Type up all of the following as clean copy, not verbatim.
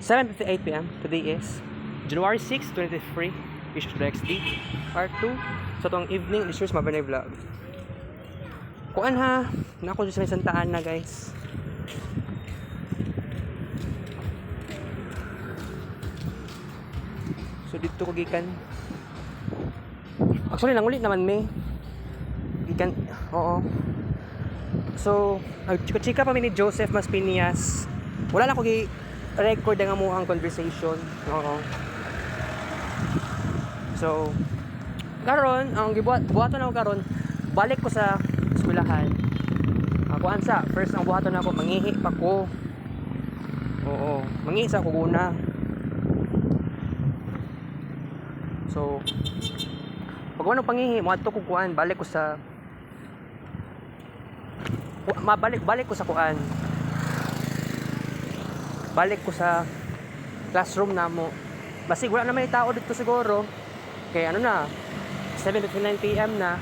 7:58 p.m. Today is January 6, 2023. Wish to the XD Part 2. So itong evening, this is Mabanay Vlog. Kuan ha, nako sa may santaan na guys. So dito ko gikan. Actually nangulit naman may gikan, oo. So chika pa mi ni Joseph Maspinias. Wala na ko record nga mo ang conversation. Oo. So karon ang buhaton ako karon, balik ko sa eskwelahan. Ako ansa, first ang buhaton ako mangihi pa ko. Oo, mangihi sa ko una. So pag ano pangihi, moadto ko kuan, balik ko sa balik ko sa kuan. Balik ko sa classroom namo. Basig wala na may tao dito siguro. Kaya ano na, 7:59 PM na.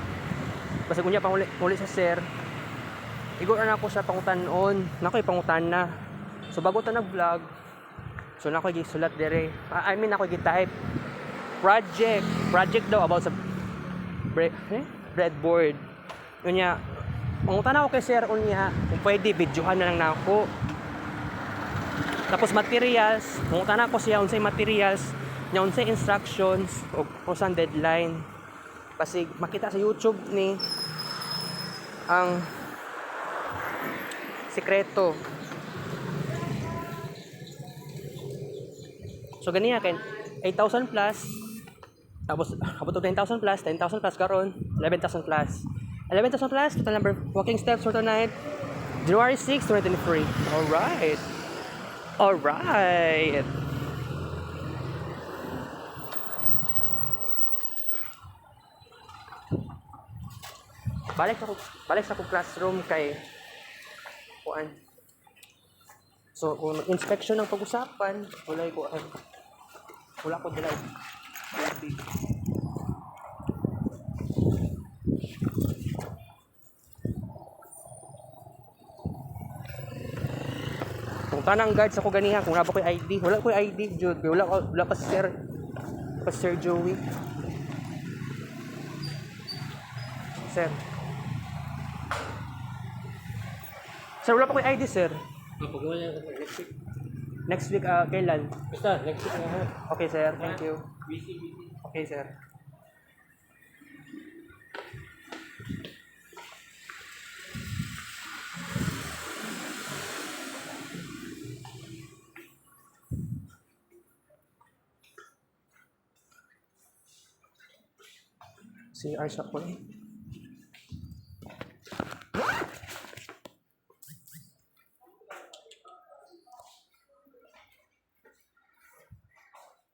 Basig unya pang uli sa sir. Igor na ako sa pangutanon. Nako ipangutan na. So bago ta nag-vlog, so nako gisulat dire. I mean nako gi-type project daw about sa breadboard. Unya pangutan ako kay sir unya kung pwede videohan na lang nako. Tapos materials, pangutan ako siya unsay materials, nya unsay instructions o usan deadline. Kasi makita sa YouTube ni ang sikreto. So ganiya kay 8,000 plus, tapos abot og 9,000 plus, 10,000 plus karon, 11,000 plus. 11,000 plus, total number walking steps for tonight, January 6, 2023. Alright. Balik sa classroom kay kuan. So kung inspection ng pag-usapan, wala ko dala. Kung tanang guards ako ganiha, kung naba ko ID, wala ko ID jud, wala pa si Sir Joey. Sir, wala pa ko ID, sir. Pag-uwi niya next week. Next week, kailan? Basta, next week na ha. Okay, sir. Thank you. Busy. Okay, sir. CR shop ko eh.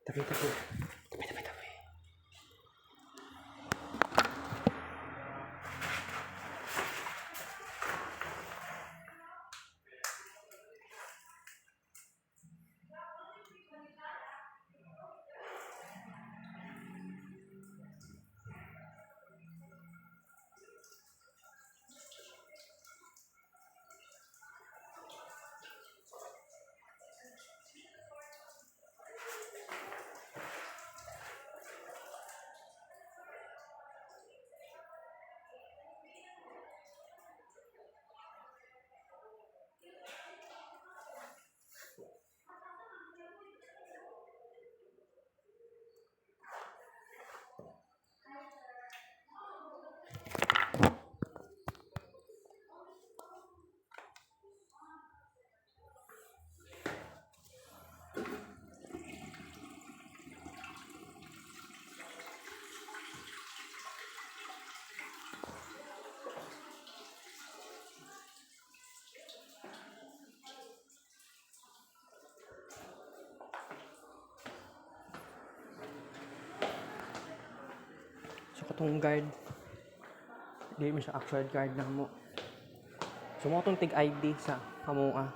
Tabi. So katong guard, hindi mo siya actual guard na mo. So mo itong tig-ID sa kamuha.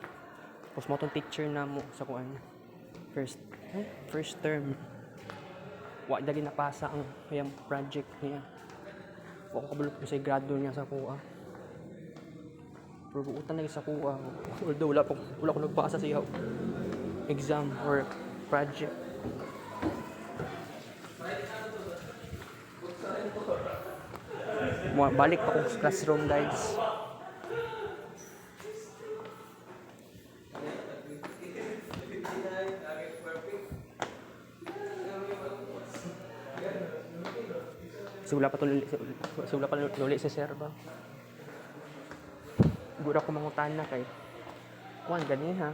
Tapos mo itong teacher na mo sa kuan. First term. Wa dali napasa ang kayang project niya. Wa ko kabulot ko sa grado niya sa kuha. Pero buutan lagi sa kuha. Although wala ko nagpasa siya. exam or project. Balik pa ko sa classroom, guys. Sula pa tuloy sa sir ba? Gura ko mangutan na kay kuan gani ha.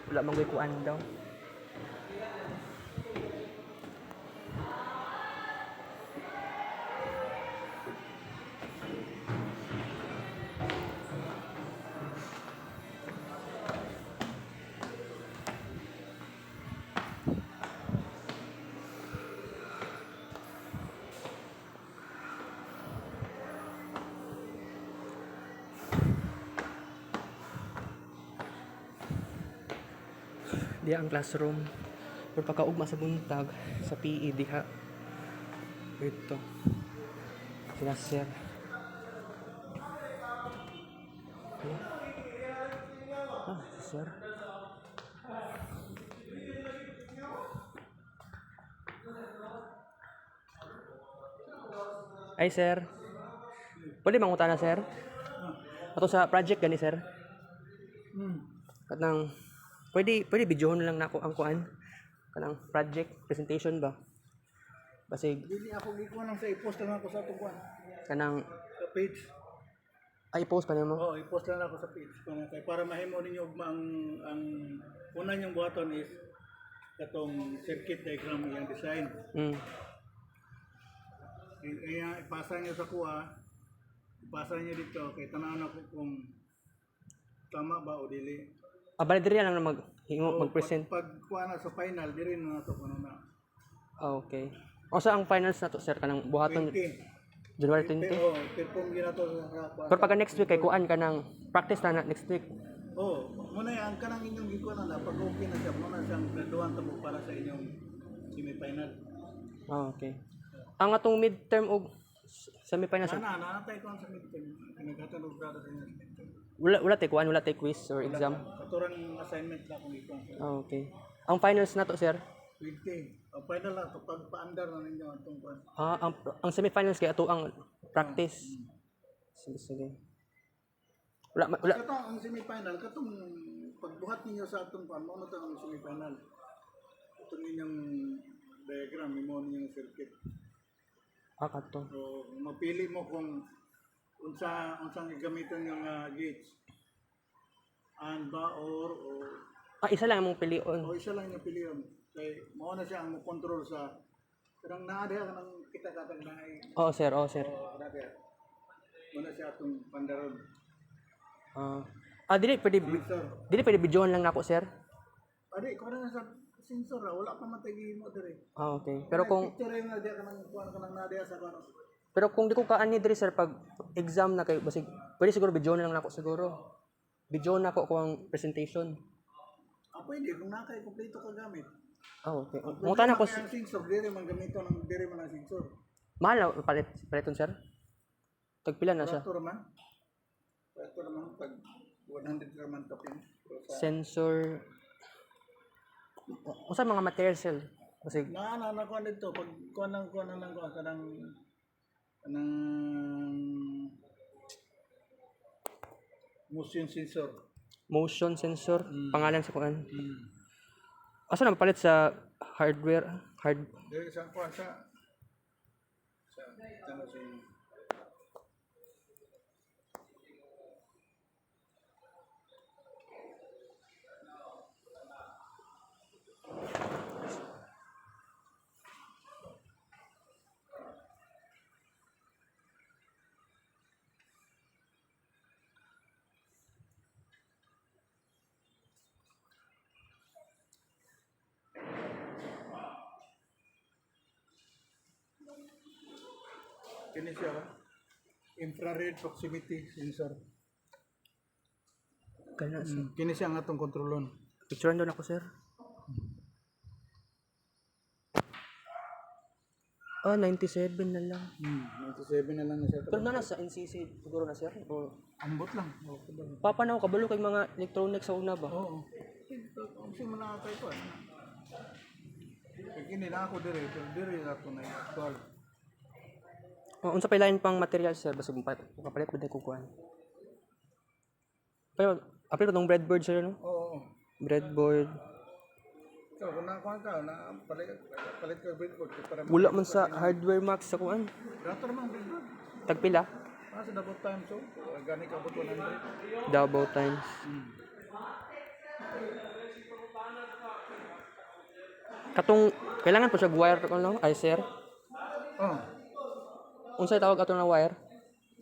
Wala man kuan daw. Di ang classroom. Pero pagkaugma sa buntag sa PE diha. Ito. Sila sir. Okay. Si sir. Ay sir. Pwede mangutan na sir? Ato sa project gani sir? Katang pwede videohon lang nako ang kuan kanang project presentation ba basig Dili ako gikuha lang sa i-post lang ako sa tukuan. kanang Sa page. ay post pa nimo. Oo, i-post lang ako sa page. Para mahimo ninyo ugma ang una niyong buhaton is katong circuit diagram yung design. Kaya ipasa niyo sa kuha. Ipasa niyo dito kay tanaw na ko kung tama ba o dili. Bali diri lang mag-present. Pag kuha na sa final, diri na to kuno na. Okay. O sa ang finals na to sir kanang buhaton 20. January 20. Oo, perform gina to sa Pero pagka next week kay kuan kanang practice na next week. Oo, muna yan, kanang inyong gikuha na pag okay na siya, muna siyang graduan tamo para sa inyong semifinal. Okay. Ang atong midterm og semifinals Nanatay ko ang sa midterm. Pinaghatan og grado sa inyong midterm. wala tay kuan wala tay quiz or exam. Katurang assignment na kung ikuha. Okay. Ang finals na to sir. 20. Ang final lang, to pag pa-under na ninyo itong kuha. Ang semifinals kay ato ang practice. Sige. Wala. Kato ang semifinal, katong pagbuhat ninyo sa atong kuha, mo to ang semifinal. Itong inyong diagram, mo ninyong circuit. Kato. So, mapili mo kung unsang gagamiton yung gauge. And ba or Isa lang mong pilion. o isa lang yung piliyon. Kay mao na siya ang mo-control sa kanang naa diha kanang kita katag na ay Oo, sir. grabe. Muna siya atong pandaron. Dili Sensor. pwede videohan lang nako, sir. Adi ko na sa sensor wala pa matagi mo dire. Okay. Pero kung picture na diha kanang kuan kanang naa diha sa kuan. di ko kaani diri sir pag exam na kay basig pwede siguro videohan lang nako siguro. Videohan nako ko ang presentation. Pwede kung nakay kompleto ka gamit. Okay. Mungutan ako Ang sensor dire man gamito ng dire man ang sensor. mahal na paliton sir. Tagpila na siya. Ito naman pag 100 naman kapin. Sensor usa mga materials sir. Basig Na ko dito pag kuan lang kanang motion sensor. motion sensor pangalan sa kuan. Asa na mapalit sa hardware Dili sa kuan sa tama sa kini siya infrared proximity sensor. kana sir. Kini siya ang atong kontrolon. Picturean doon ako sir. 97 na lang. 97 na lang na siya. Pero na sa NCC siguro na sir. O Ambot lang. papanaw kabalo kay mga electronics sa una ba? Oo. Kasi manakakay ko. Kaya hindi na ako dire, pero dire ako na yung actual. Unsa pa ilain pang material sir basta kapalit ba ko kuan. Pero apil tong breadboard sir no? Oo. Breadboard. So, kung nakakuha ka, palit ka breadboard. Para Wala man sa hardware max sa kuan. Dato naman breadboard. Tagpila? Sa double time so, gani ka bot 100. Double times. Katong kailangan po siya wire ko no? Ay sir. Oh, Unsay tawag ato na wire?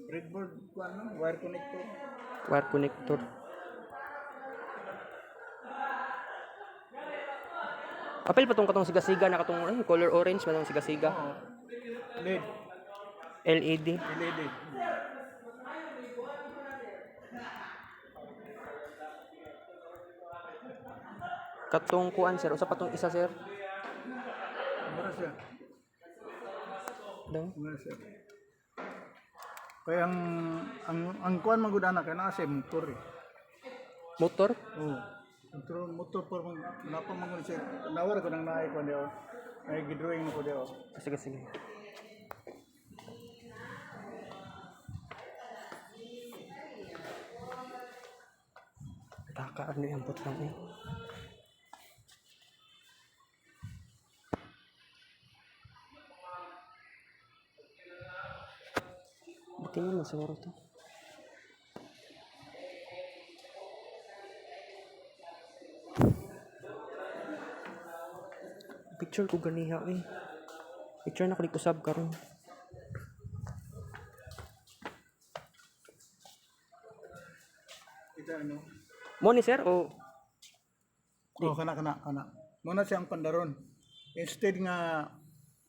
breadboard kuan lang, wire connector. Wire connector. Apil pa tong katong siga-siga na katong color orange ba tong siga-siga? Oo. LED, LED. LED. Katong kuan sir, usa pa tong isa sir. Mura siya. Daw. Mura siya. Kaya ang kuan magudana kay naa siya motor eh. Motor? Oo. Motor por napa mangun siya. Nawar ko nang naay ko diyo. Ay gidrawing ko diyo. Sige sige. Taka ano yung ambot lang eh. Buti naman siguro to. Picture ko ganiha eh. Picture na ko dito sab karon. Kita ano? Mo ni sir o Oh, kana. Muna siyang pandaron. Instead nga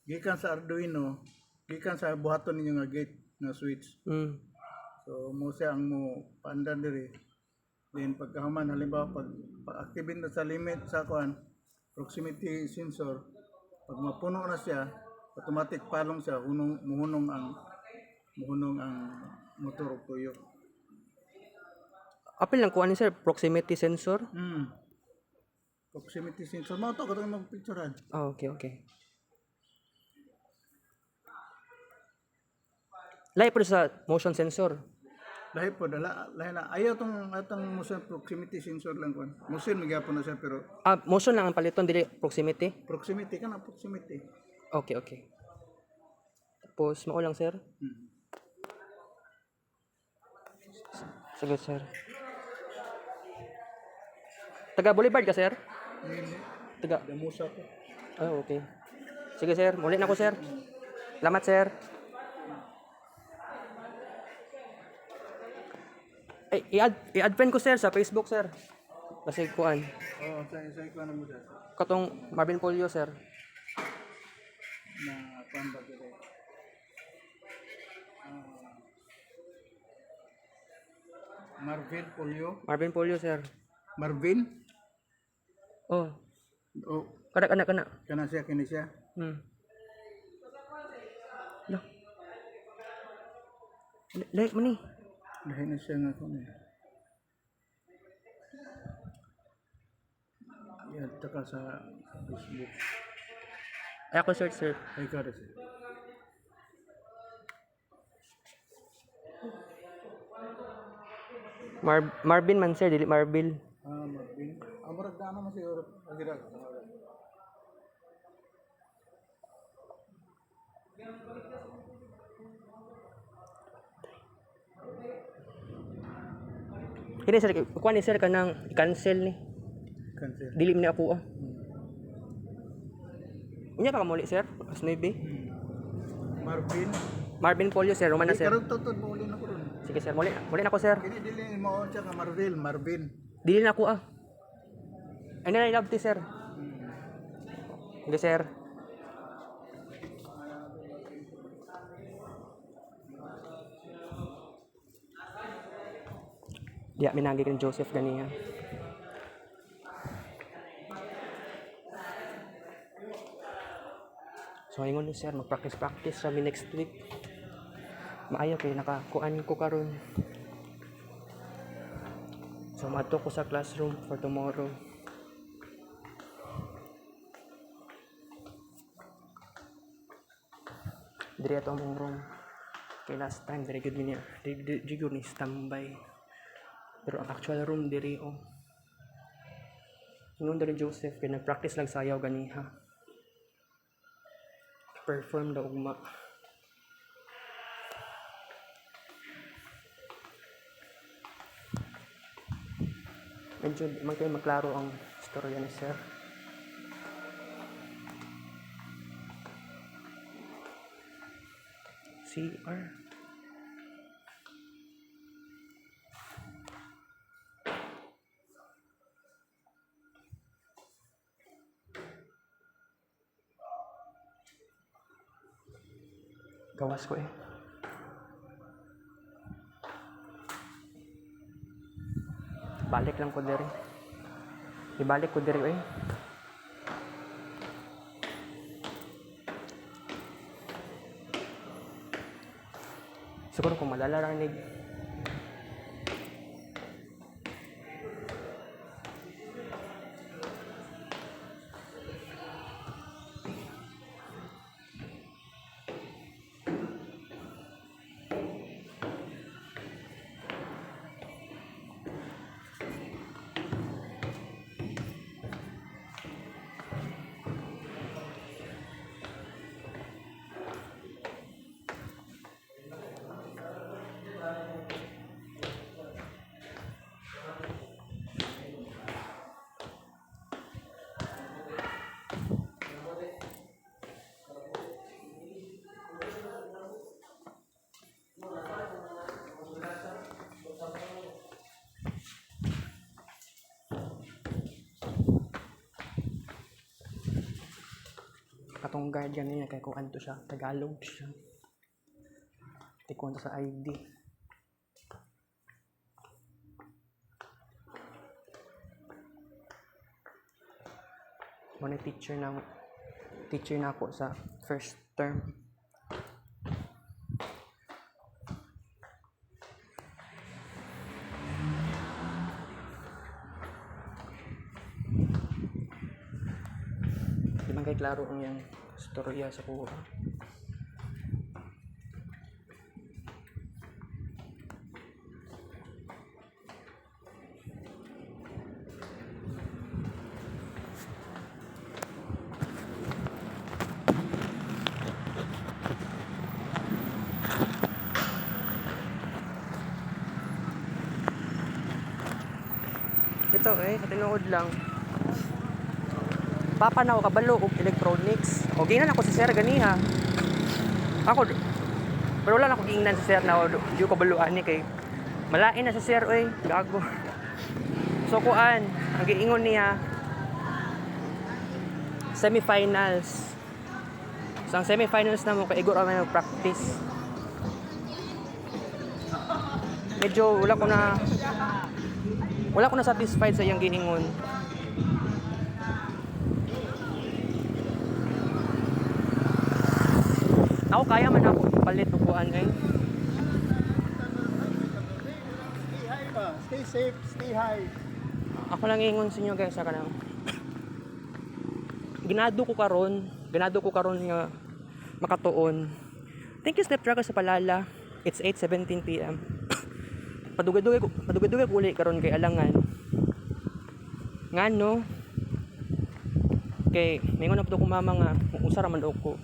gikan sa Arduino, gikan sa buhaton ninyo nga gate nga switch. So mo siya ang mo paandar diri. Then pagkahuman halimbawa pag-activate na sa limit sa kuan proximity sensor, pag mapuno na siya, automatic palong siya muhunong ang motor o tuyo. apil lang kuan ni sir proximity sensor. Proximity sensor mo to katong magpicturean. Ah, okay. Lahi po sa motion sensor. Lahi po lahi na ayaw atong motion proximity sensor lang kuan. Motion magyapon na siya pero Ah, motion lang ang paliton dili proximity. proximity kana proximity. Okay. Tapos mao lang sir. Sige sir. Taga Boulevard ka sir? Hindi Taga. damusa ko. Oh, okay. Sige sir, muli na ko sir. Salamat sir. Ay, i-add friend ko sir sa Facebook sir. Kasi kuan. Oh, sa kuan mo dito. Katong Marvin Polio sir. Na kuan ba dito. Marvin Polio sir. Marvin? Oh, Oh, kana. kana siya kini siya. Lah. Like mo ni. Dahil na siya nga kuno. Yan taka sa Facebook. Ay ako search sir. Ay ka rin. Marvin man sir, dili Marbil. Marvin. Amurag dana man siguro. Agirag. Kini sir, kuan ni sir kanang i-cancel ni. Cancel. Dili man ni ako ah. Unya pa ka muli sir? As 9. Marvin. Marvin Polio sir, Roman na sir. Karong tutod mo uli na ko ron. Sige sir, muli na ako sir. Kini dili mo siya nga Marvin. Dili na ako ah. Ay na love ti sir. Sige sir. Diya, minagi kang Joseph ganiya. So, ingon ni sir, mag-practice sa next week. Maayo kay nakakuan ko karon. So, mato ko sa classroom for tomorrow. Dire ato ang room. Kay last time dire gud niya. Dire gud ni standby. Pero ang actual room dire oh. Ingon dire Joseph kay nag-practice lang sayaw ganiha. Perform daw ugma. Medyo man kayo maklaro ang storya ni Sir. CR. Gawas ko eh. Balik lang ko diri. Ibalik ko diri eh. Siguro kung malalaranig. Katong guardian niya kay kung anto siya, Tagalog siya. Tikon to sa ID. Muna teacher na ako sa first term. Di man kay klaro ang yung storya sa kuha. Ito katinood lang. Papanaw kabalo og electronics. O ginan ako si Sir ganiha. Ako pero wala na ako giingnan si Sir na di ko kabaluan ni kay malain na si Sir oy, gago. So kuan, ang giingon niya semifinals. So ang semifinals na mo kay igor man mag practice. Medyo wala ko na satisfied sa iyang giingon. Ako kaya man ako palit o kuan eh. Stay high ba? Stay safe, stay high. Ako lang ingon sa inyo guys, saka lang. Ginado ko karon nga makatuon. Thank you Step Tracker sa palala. It's 8:17 PM. Padugay-dugay ko uli karon kay alangan. Ngano? Kay mingon na pud ko mama nga usa ra man daw ko.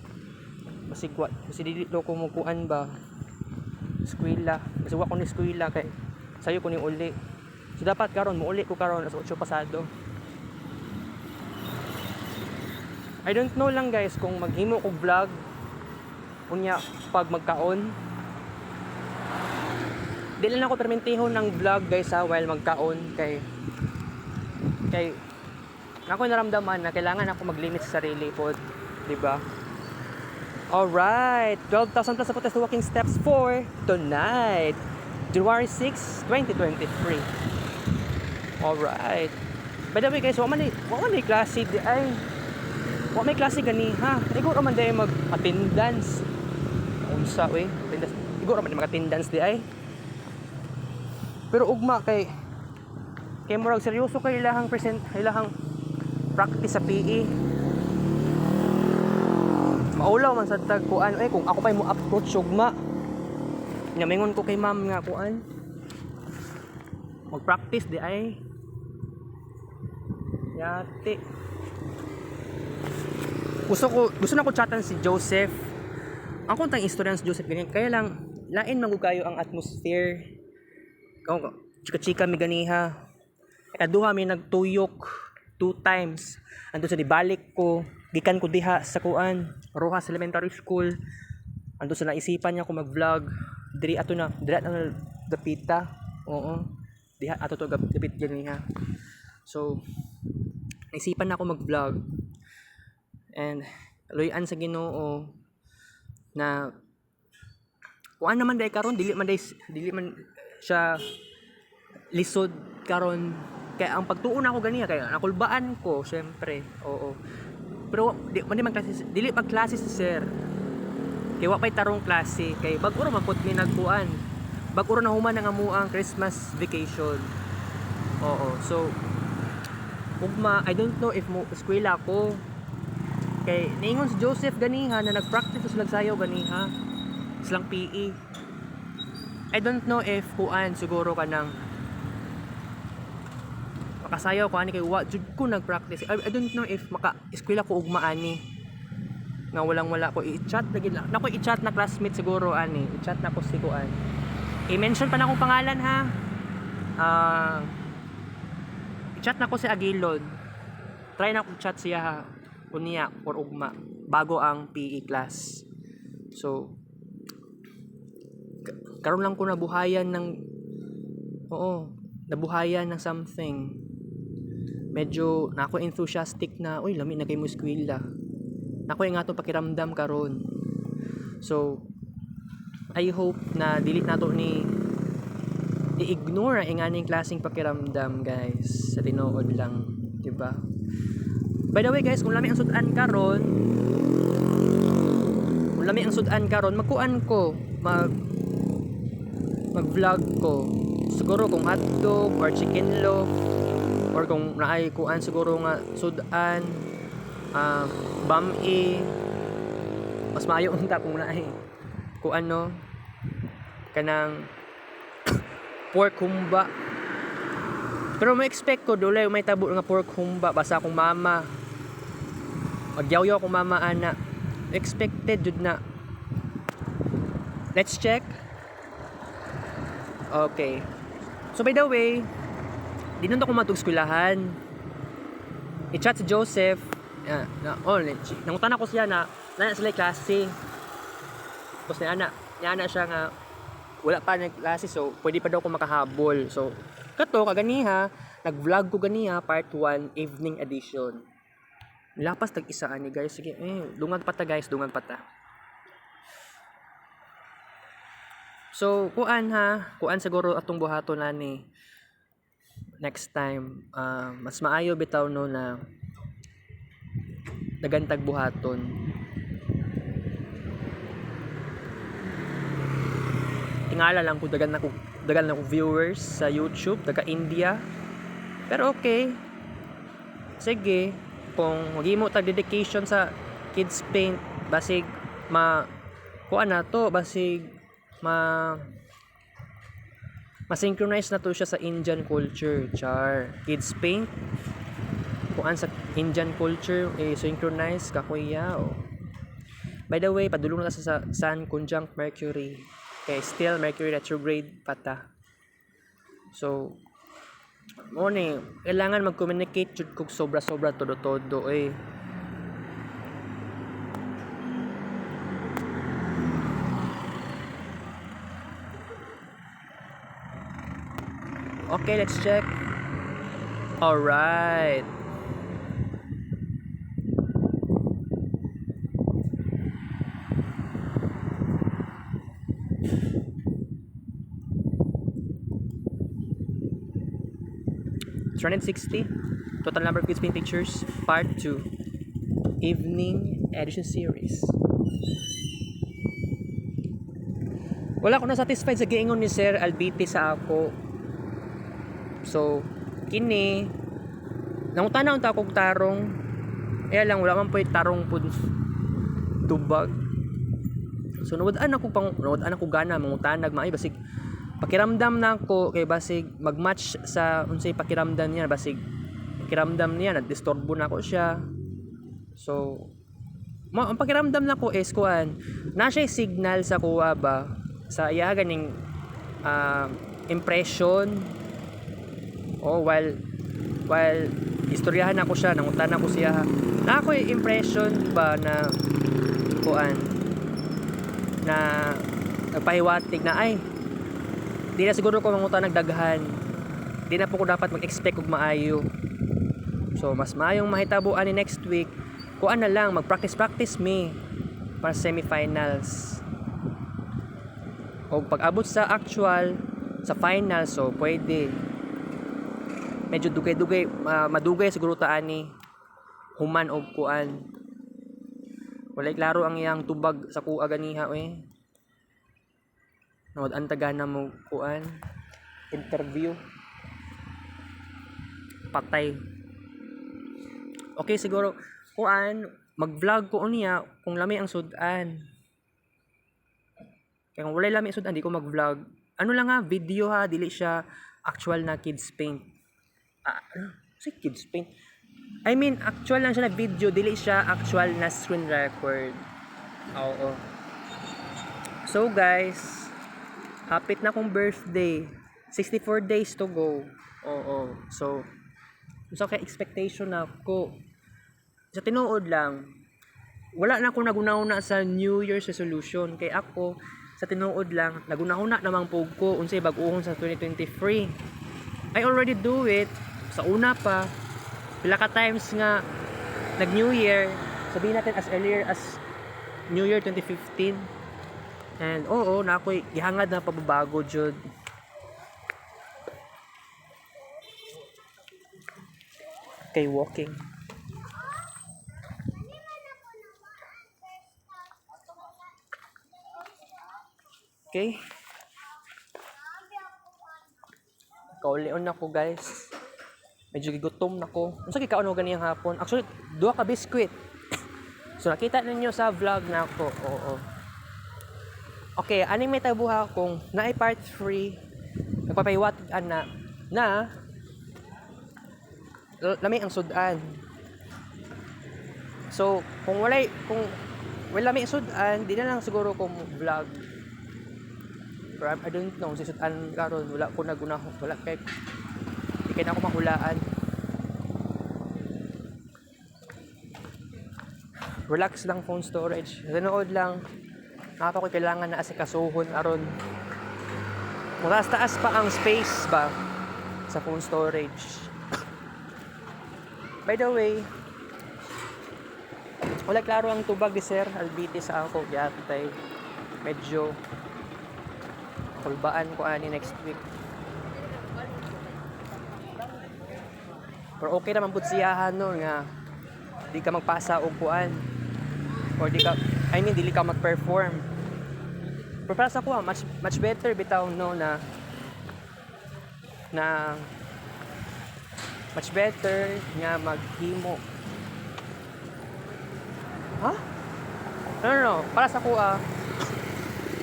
Kasi dili daw ko mo kuan ba. Eskwela. Kasi wa ko ni eskwela kay sayo ko ni uli. So dapat karon mo uli ko karon as 8 pasado. I don't know lang guys kung maghimo ko vlog unya pag magkaon. Dili lang ako permentihon ng vlog guys ha while magkaon kay ako naramdaman na kailangan ako mag-limit sa sarili po, di ba? Alright, 12,000 plus sa walking steps for tonight, January 6, 2023. Alright. By the way guys, wa man ni klase di ay. Wa may klase gani ha. Igor man day mag-attendance. Unsa we? Igor man mag-attendance di ay. Pero ugma kay murag seryoso kay ilahang practice sa PE. maulaw man sa tag kuan kung ako pa'y mo approach ugma. Namingon ko kay ma'am nga kuan. Mag-practice di ay. Yati. Gusto na ko chatan si Joseph. Ang kuntang istorya si Joseph ganyan. Kaya lang lain man kayo ang atmosphere. Chika-chika mi ganiha. Kaduha mi nagtuyok 2 times. Ando sa dibalik ko, gikan ko diha sa kuan, Rojas Elementary School. Ando sa naisipan niya ko mag-vlog. Diri ato na dapita. Oo. Diha ato to dapit ganiha. So naisipan na ako mag-vlog. And loyan sa Ginoo na kuan naman day karon dili man siya lisod karon kay ang pagtuon ako ganiya kay nakulbaan ko syempre. Oo. Pero dili magklase si sir. Kay wa pay tarong klase kay bag-oro man pud mi nagkuan. Bag-oro na human ang amuang Christmas vacation. Oo. So ugma I don't know if mo eskwela ko kay niingon si Joseph ganiha na nagpractice sila sayaw ganiha silang PE. I don't know if kuan siguro kanang makasayaw ko ani kay wa jud ko nagpractice. I don't know if maka-eskwela ko ugma ani nga wala ko i-chat na gid nako i-chat na classmate siguro ani i-chat na ko si kuan i-mention pa na akong pangalan ha. I-chat na ko si Aguilon, try na ko chat siya ha unya or ugma bago ang PE class. So karon lang ko nabuhayan ng something. Medyo nako enthusiastic na lami na kay mo eskwela. Nako nga to pakiramdam karon. So I hope na dili nato ni i-ignore ang aning klaseng pakiramdam guys. Sa tinuod lang, di ba? By the way guys, kung lami ang sudan karon, magkuan ko, mag-vlog ko. Siguro kung hotdog or chicken loaf or kung naay kuan siguro nga sudan, bami, mas maayo unta kung naay kuan no kanang pork humba. Pero may expect ko dulay may tabo nga pork humba basta akong mama magyaw-yaw akong mama ana expected jud na. Let's check. Okay, so by the way di nun ako matug-eskwelahan. I-chat si Joseph nangutan ako siya na sila klase tapos ni ana siya nga wala pa na klase so pwede pa daw ako makahabol. So kato kaganiha nag-vlog ko ganiha part 1 evening edition. Lapas tag-isa ani guys. Sige dungag pa ta guys, dungag pa ta. So kuan siguro atong buhaton nani next time. Mas maayo bitaw no na nagantag buhaton. Tingala lang kung dagan na ko viewers sa YouTube, taga India. Pero okay. Sige, kung magimo tag dedication sa Kids Paint, basig kuan na to, basig ma-synchronize na to siya sa Indian culture, char. Kids Paint kuan sa Indian culture synchronize kakuya. By the way, padulong na sa Sun conjunct Mercury. Okay, still Mercury retrograde pata. So kailangan mag-communicate jud kog sobra-sobra todo-todo Okay, let's check. All right. It's 160. Total number of Kids Paint Pictures, Part 2. Evening Edition Series. Wala ko na satisfied sa giingon ni Sir Albiti sa ako. So, kini nangutana unta kog tarong. Kaya lang wala man po tarong pud. tubag. So nawad-an ako gana mangutanag maayo basig pakiramdam na ako kay basig magmatch sa unsay pakiramdam niya, basig pakiramdam niya nadisturbo na ako siya. So ang pakiramdam na ko is kuan na siya signal sa kuha ba sa iya ganing impression. While istoryahan ako siya, nangutan ako siya, na ako impression ba na kuan na nagpahiwatig na ay di na siguro ko mangutan nagdaghan, di na po ko dapat mag-expect og maayo. So mas maayong mahitabuan ni next week kuan na lang mag-practice me para semifinals. O pag-abot sa actual sa final, so pwede medyo dugay-dugay madugay siguro ta ani human og kuan. Walay klaro ang iyang tubag sa kuha ganiha nawad ang tagana mo kuan interview patay. Okay siguro kuan mag-vlog ko niya kung lami ang sudan. Kaya kung walay lami ang sudan di ko mag-vlog. Ano lang video dili siya actual na kids paint. Si kids paint. I mean actual lang siya na video, dili siya actual na screen record. Oo. So guys, hapit na akong birthday. 64 days to go. Oo. So kay expectation ako. Sa tinuod lang, wala na akong nagunahuna sa New Year's resolution. Kay ako, sa tinuod lang, nagunahuna namang pug ko unsay bag-ohon sa 2023. I already do it. Sa una pa, pila ka times nga nag-New Year, sabihin natin as earlier as New Year 2015. And na ako'y gihangad na pababago, jud. Okay, walking. Okay. Kaulion ako guys. Medyo gigutom na ko. Unsa kay kaon ganiyang hapon? Actually, duha ka biskwit. So nakita ninyo sa vlog na ako. Oo. Okay, ani may tabuha kung naay part 3 nagpapahiwatig na lami ang sudan. So, kung wala lami ang sudan, di na lang siguro kung vlog. Pero I don't know, si sudan karon wala ko nagunahon, wala kay di kay na ako mahulaan. Relax lang phone storage. Nanood lang. Nakapa ko kailangan na asikasuhon aron taas pa ang space ba sa phone storage. By the way, wala klaro ang tubag ni Sir Albite sa ako gyapay. Medyo kulbaan ko ani next week. Pero okay naman pud siyahan no nga di ka magpasa og kuan or dili ka mag-perform. Pero para sa ko much better bitaw no na much better nga maghimo. Ha? No. Para sa ko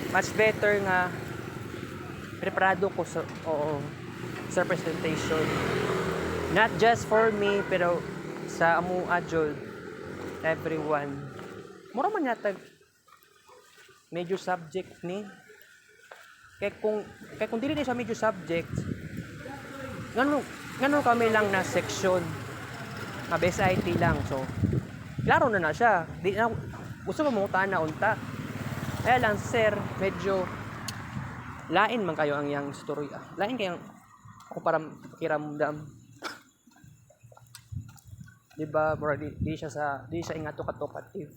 much better nga preparado ko sa sa presentation. Not just for me pero sa amo adjol everyone. Mura man yata major subject ni. Kaya kung dili na siya major subject, ngano kami lang na section na best IT lang. So klaro na siya. Di na gusto mo na unta. Kaya lang sir, medyo lain man kayo ang yang istorya. Lain kayang ako para kiramdam. Diba? Di siya ingato-katokative.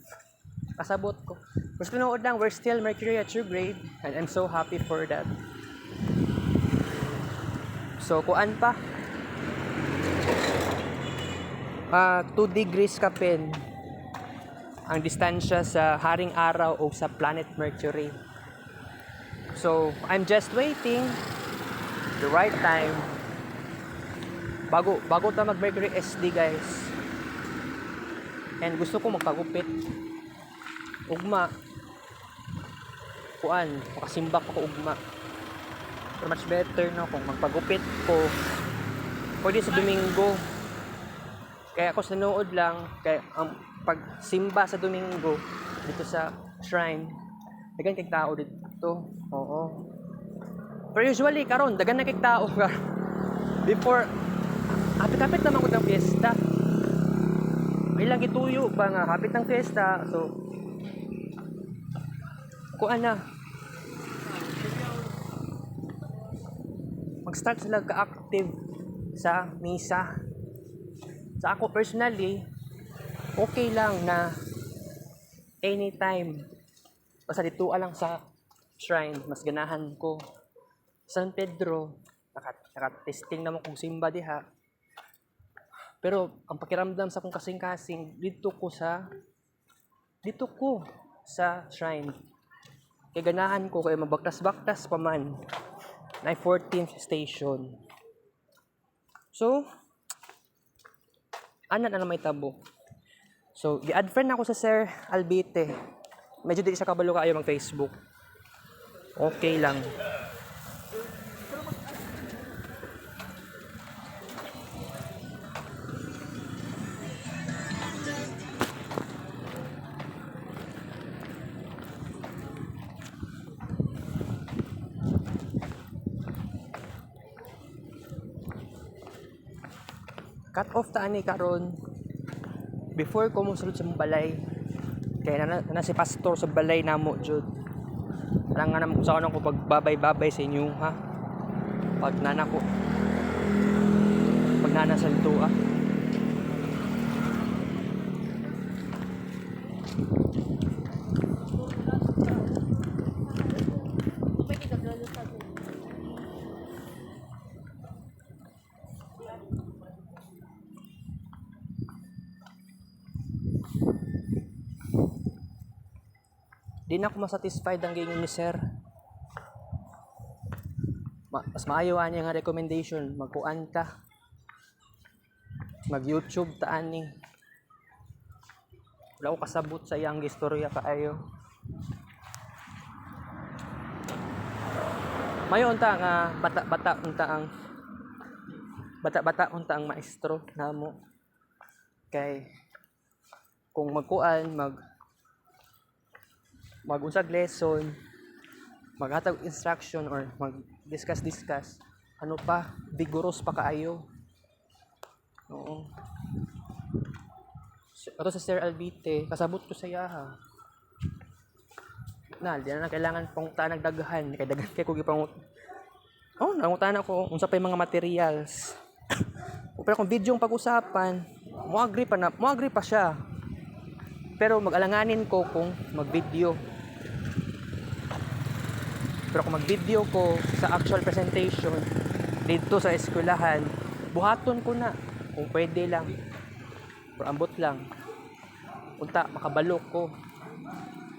Kasabot ko. Pero tinuod lang, we're still Mercury retrograde and I'm so happy for that. So, kuan pa? 2 degrees kapin ang distansya sa haring araw o sa planet Mercury. So, I'm just waiting the right time bago ta mag Mercury SD guys. And gusto ko magpagupit. ugma kuan makasimbak ako ugma. Pero much better no kung magpagupit ko pwede sa Domingo. Kaya ako sinuod lang kaya ang pagsimba sa Domingo dito sa shrine dagan kay tao dito. Oo. Pero usually karon dagan na kay tao before hapit-hapit naman ko ng fiesta. Ilang gituyo ba nga hapit ng fiesta. So kuan na mag-start sila ka-active sa misa. Sa ako personally, okay lang na anytime basta dito lang sa shrine, mas ganahan ko. San Pedro, naka-testing naman kung simba diha. Pero ang pakiramdam sa kong kasing-kasing dito ko sa shrine. Kaya ganahan ko kaya mabaktas-baktas pa man na 14th station. So, ana na may tabo. So, i-add friend ako sa Sir Albite. Medyo di siya kabalo kaayo mag-Facebook. Okay lang. Cut off ta ani karon before ko mosulod sa balay kaya na si pastor sa balay namo jud lang nga namo sa ko pagbabay-babay sa inyo ha pag nana sa lutua. Di na ako masatisfied ang ganyan ni sir. Mas maayo ani nga recommendation, magkuan ta. Mag-YouTube ta ani. Wala ko kasabot sa iyang istorya kaayo. Mayo unta nga bata unta ang maestro namo. Kay kung magkuan mag-usag lesson, maghatag instruction or mag-discuss, ano pa, vigorous pa kaayo. Oo. Ato sa Sir Albite, kasabot ko sa iya ha. Di na kailangan pang nagdagahan, kay daghan kay ko gipang. Nangutan ako unsa pa yung mga materials. Pero kung video yung pag-usapan, mo agree pa siya. Pero mag-alanganin ko kung mag-video. Pero kung mag-video ko sa actual presentation dito sa eskwelahan, buhaton ko na kung pwede lang. Pero ambot lang. Unta, makabalo ko.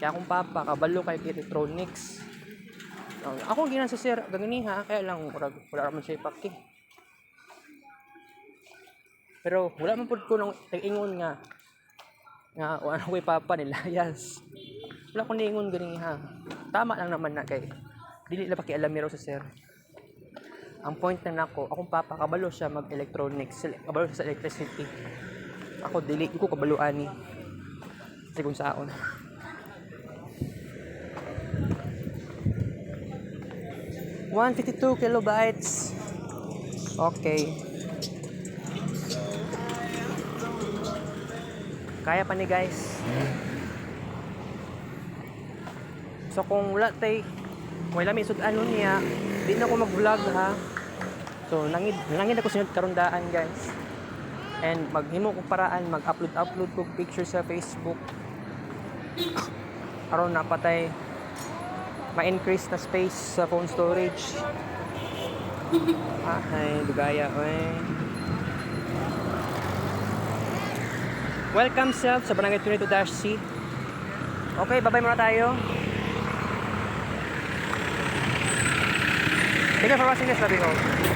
Kaya akong papa, kabalo kay electronics. Ako ginan sa sir, ganganiha, kaya lang wala man siya ipaki. Pero wala man pud ko nang ingon nga ano ko papa nila, yes. Wala ko niingon ganiha. Tama lang naman na kay dili na pakialam sa sir. Ang point na nako, akong papa kabalo siya mag-electronics, kabalo siya sa electricity. Ako dili ko kabalo ani. Kasi kung saon. $152 kilobytes. Okay. Kaya pa ni guys. So kung wala wala may sudan niya, di na ako mag-vlog ha. So nangid ako sinod karundaan guys. And maghimo ko paraan, mag-upload ko picture sa Facebook. Aron napatay ma-increase na space sa phone storage. Ay, dugaya Welcome self sa Barangay 22-C. Okay, bye-bye muna tayo. Thank you for watching this video.